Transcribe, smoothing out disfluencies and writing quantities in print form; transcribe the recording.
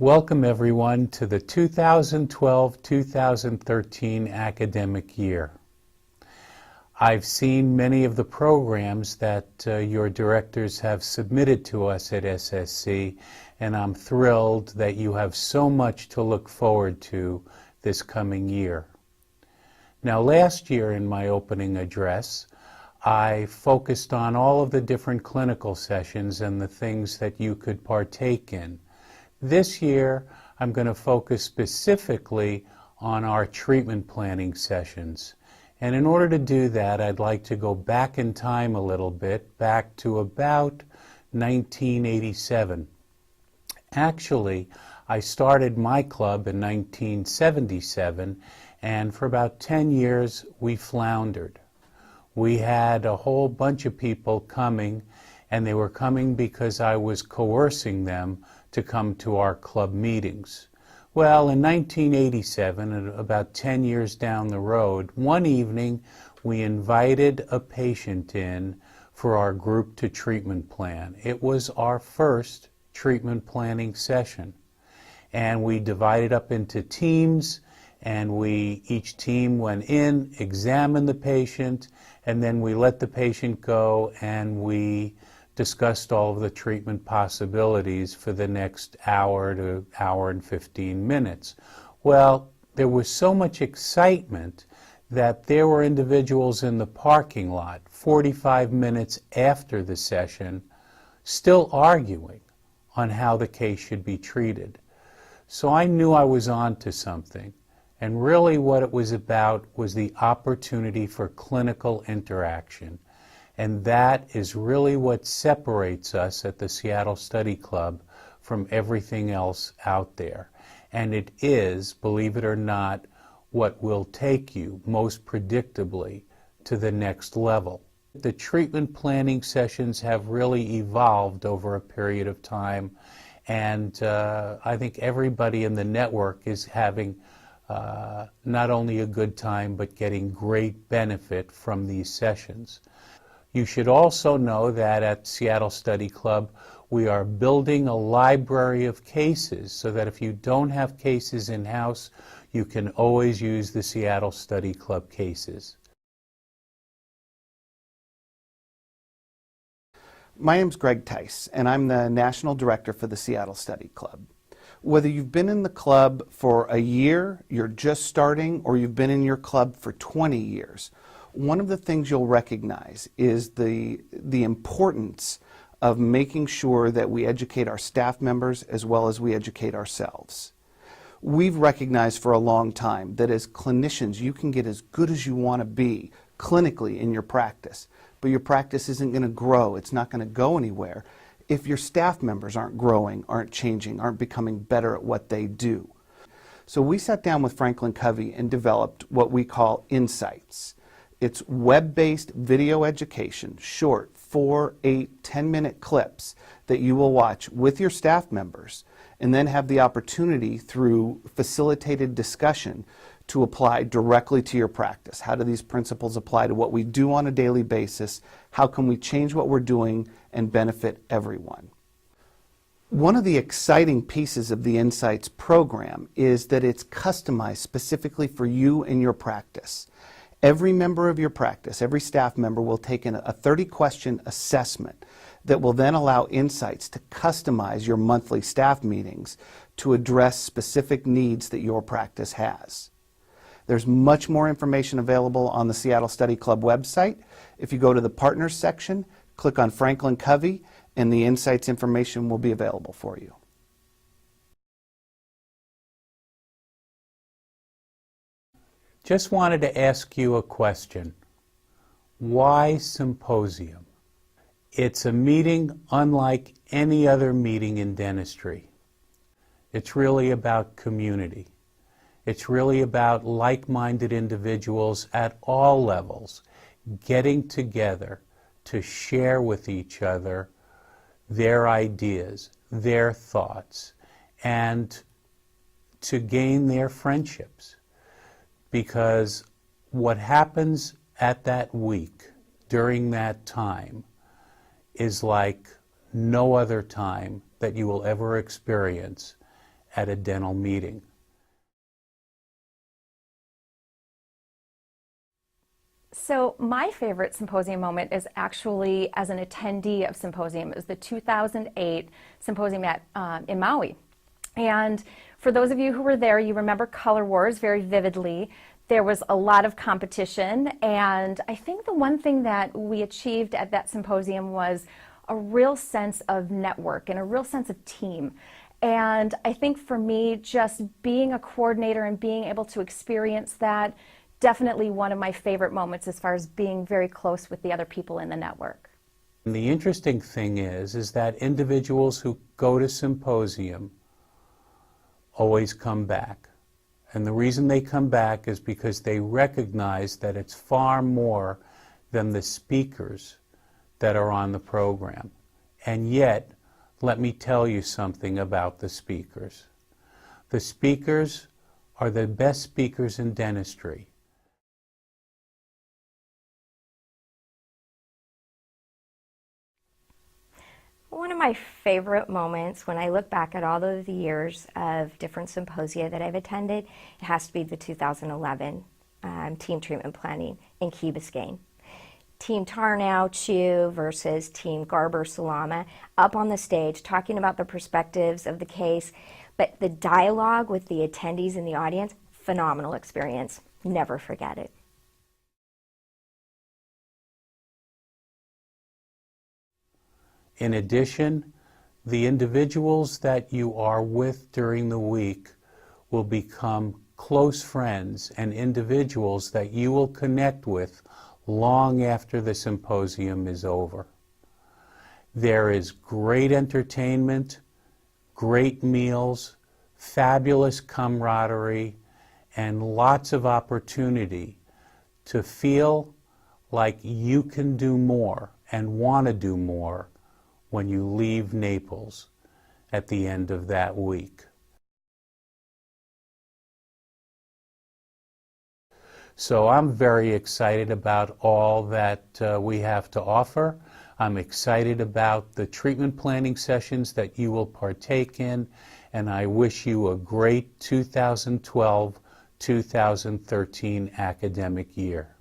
Welcome everyone to the 2012-2013 academic year. I've seen many of the programs that your directors have submitted to us at SSC, and I'm thrilled that you have so much to look forward to this coming year. Now, last year in my opening address, I focused on all of the different clinical sessions and the things that you could partake in. This year, I'm going to focus specifically on our treatment planning sessions. And in order to do that, I'd like to go back in time a little bit, back to about 1987. Actually, I started my club in 1977, and for about 10 years, we floundered. We had a whole bunch of people coming, and they were coming because I was coercing them to come to our club meetings. Well, in 1987, about 10 years down the road, one evening we invited a patient in for our group to treatment plan. It was our first treatment planning session. And we divided up into teams, and each team went in, examined the patient, and then we let the patient go, and we discussed all of the treatment possibilities for the next hour to hour and 15 minutes. Well, there was so much excitement that there were individuals in the parking lot 45 minutes after the session still arguing on how the case should be treated. So I knew I was on to something, and really what it was about was the opportunity for clinical interaction. And that is really what separates us at the Seattle Study Club from everything else out there. And it is, believe it or not, what will take you most predictably to the next level. The treatment planning sessions have really evolved over a period of time, and I think everybody in the network is having not only a good time, but getting great benefit from these sessions. You should also know that at Seattle Study Club, we are building a library of cases so that if you don't have cases in-house, you can always use the Seattle Study Club cases. My name's Greg Tice, and I'm the National Director for the Seattle Study Club. Whether you've been in the club for a year, you're just starting, or you've been in your club for 20 years, one of the things you'll recognize is the importance of making sure that we educate our staff members as well as we educate ourselves. We've recognized for a long time that as clinicians, you can get as good as you want to be clinically in your practice, but your practice isn't going to grow. It's not going to go anywhere if your staff members aren't growing, aren't changing, aren't becoming better at what they do. So we sat down with Franklin Covey and developed what we call Insights. It's web-based video education, short 4, 8, 10-minute clips that you will watch with your staff members and then have the opportunity through facilitated discussion to apply directly to your practice. How do these principles apply to what we do on a daily basis? How can we change what we're doing and benefit everyone? One of the exciting pieces of the Insights program is that it's customized specifically for you and your practice. Every member of your practice, every staff member will take in a 30-question assessment that will then allow Insights to customize your monthly staff meetings to address specific needs that your practice has. There's much more information available on the Seattle Study Club website. If you go to the Partners section, click on Franklin Covey, and the Insights information will be available for you. Just wanted to ask you a question. Why Symposium? It's a meeting unlike any other meeting in dentistry. It's really about community. It's really about like-minded individuals at all levels getting together to share with each other their ideas, their thoughts, and to gain their friendships. Because what happens at that week, during that time, is like no other time that you will ever experience at a dental meeting. So my favorite Symposium moment is actually as an attendee of Symposium. It was the 2008 Symposium in Maui. And for those of you who were there, you remember Color Wars very vividly. There was a lot of competition, and I think the one thing that we achieved at that symposium was a real sense of network and a real sense of team. And I think for me, just being a coordinator and being able to experience that, definitely one of my favorite moments as far as being very close with the other people in the network. And the interesting thing is that individuals who go to Symposium always come back. And the reason they come back is because they recognize that it's far more than the speakers that are on the program. And yet, let me tell you something about the speakers. The speakers are the best speakers in dentistry. One of my favorite moments when I look back at all of the years of different symposia that I've attended, it has to be the 2011 Team Treatment Planning in Key Biscayne. Team Tarnow Chew versus Team Garber Salama up on the stage talking about the perspectives of the case, but the dialogue with the attendees in the audience, phenomenal experience. Never forget it. In addition, the individuals that you are with during the week will become close friends and individuals that you will connect with long after the symposium is over. There is great entertainment, great meals, fabulous camaraderie, and lots of opportunity to feel like you can do more and want to do more when you leave Naples at the end of that week. So I'm very excited about all that we have to offer. I'm excited about the treatment planning sessions that you will partake in, and I wish you a great 2012-2013 academic year.